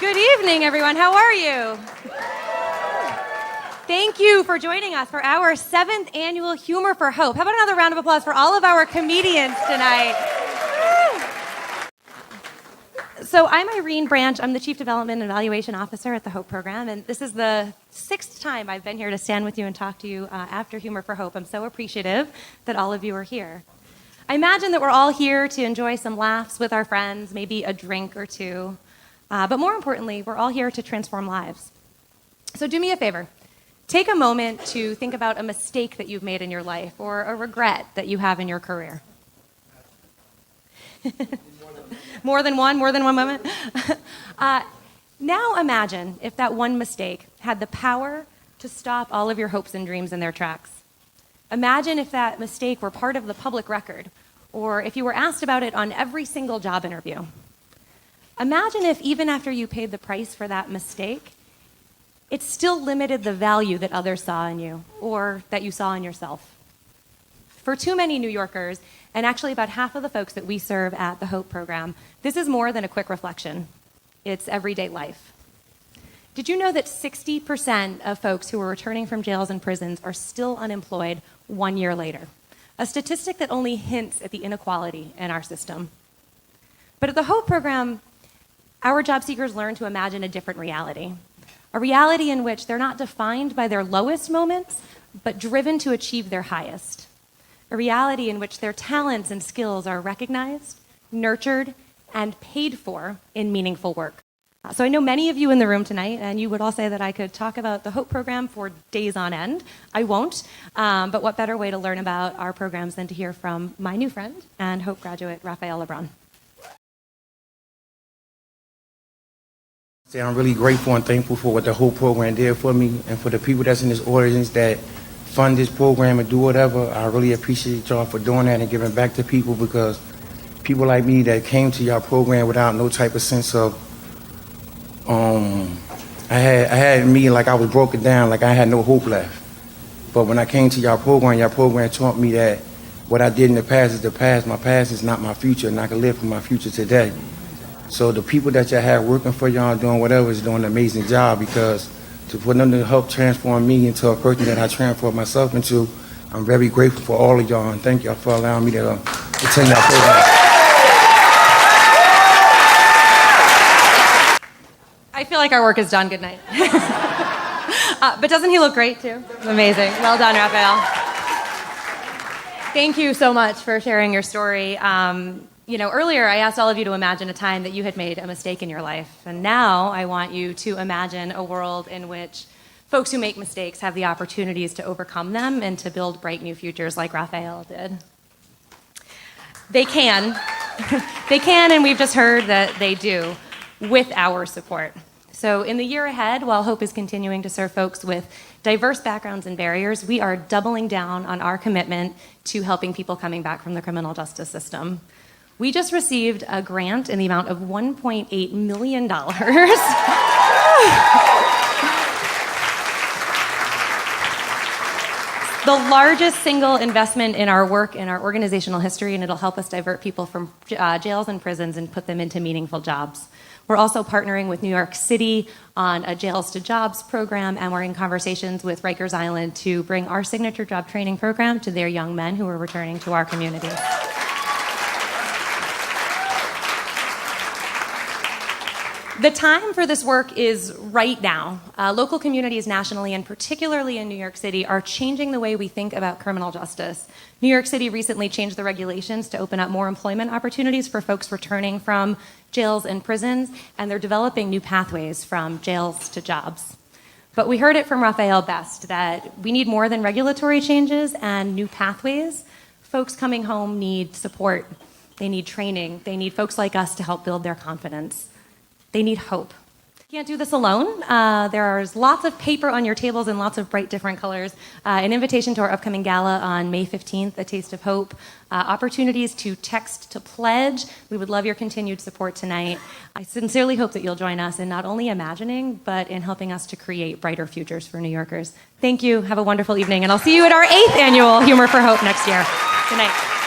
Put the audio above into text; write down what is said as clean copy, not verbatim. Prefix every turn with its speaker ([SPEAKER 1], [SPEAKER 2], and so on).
[SPEAKER 1] Good evening, everyone. How are you? Thank you for joining us for our 7th annual Humor for Hope. How about another round of applause for all of our comedians tonight? So I'm Irene Branch. I'm the Chief Development and Evaluation Officer at the Hope Program, and this is the 6th time I've been here to stand with you and talk to you after Humor for Hope. I'm so appreciative that all of you are here. I imagine that we're all here to enjoy some laughs with our friends, maybe a drink or two. But more importantly, we're all here to transform lives. So do me a favor. Take a moment to think about a mistake that you've made in your life or a regret that you have in your career. More than one moment? Now imagine if that one mistake had the power to stop all of your hopes and dreams in their tracks. Imagine if that mistake were part of the public record, or if you were asked about it on every single job interview. Imagine if even after you paid the price for that mistake, it still limited the value that others saw in you, or that you saw in yourself. For too many New Yorkers, and actually about half of the folks that we serve at the Hope Program, this is more than a quick reflection. It's everyday life. Did you know that 60% of folks who are returning from jails and prisons are still unemployed 1 year later? A statistic that only hints at the inequality in our system. But at the Hope Program, our job seekers learn to imagine a different reality. A reality in which they're not defined by their lowest moments, but driven to achieve their highest. A reality in which their talents and skills are recognized, nurtured, and paid for in meaningful work. So I know many of you in the room tonight, and you would all say that I could talk about the Hope Program for days on end. I won't, but what better way to learn about our programs than to hear from my new friend and Hope graduate, Raphael LeBron.
[SPEAKER 2] I'm really grateful and thankful for what the whole program did for me, and for the people that's in this audience that fund this program and do whatever. I really appreciate y'all for doing that and giving back to people, because people like me that came to y'all program without no type of sense of, I had me like I was broken down, like I had no hope left. But when I came to y'all program taught me that what I did in the past is the past. My past is not my future, and I can live for my future today. So the people that y'all have working for y'all doing whatever is doing an amazing job, because for them to help transform me into a person that I transform myself into, I'm very grateful for all of y'all, and thank y'all for allowing me to attend that program.
[SPEAKER 1] I feel like our work is done. Good night. But doesn't he look great too? Amazing. Well done, Raphael. Thank you so much for sharing your story. Earlier I asked all of you to imagine a time that you had made a mistake in your life. And now I want you to imagine a world in which folks who make mistakes have the opportunities to overcome them and to build bright new futures like Raphael did. They can. They can, and we've just heard that they do, with our support. So in the year ahead, while Hope is continuing to serve folks with diverse backgrounds and barriers, we are doubling down on our commitment to helping people coming back from the criminal justice system. We just received a grant in the amount of $1.8 million. The largest single investment in our work in our organizational history, and it'll help us divert people from jails and prisons and put them into meaningful jobs. We're also partnering with New York City on a Jails to Jobs program, and we're in conversations with Rikers Island to bring our signature job training program to their young men who are returning to our community. The time for this work is right now. Local communities nationally, and particularly in New York City, are changing the way we think about criminal justice. New York City recently changed the regulations to open up more employment opportunities for folks returning from jails and prisons, and they're developing new pathways from jails to jobs. But we heard it from Raphael best, that we need more than regulatory changes and new pathways. Folks coming home need support. They need training. They need folks like us to help build their confidence. They need hope. You can't do this alone. There's lots of paper on your tables in lots of bright different colors. An invitation to our upcoming gala on May 15th, A Taste of Hope. Opportunities to text to pledge. We would love your continued support tonight. I sincerely hope that you'll join us in not only imagining, but in helping us to create brighter futures for New Yorkers. Thank you. Have a wonderful evening, and I'll see you at our 8th annual Humor for Hope next year. Good night.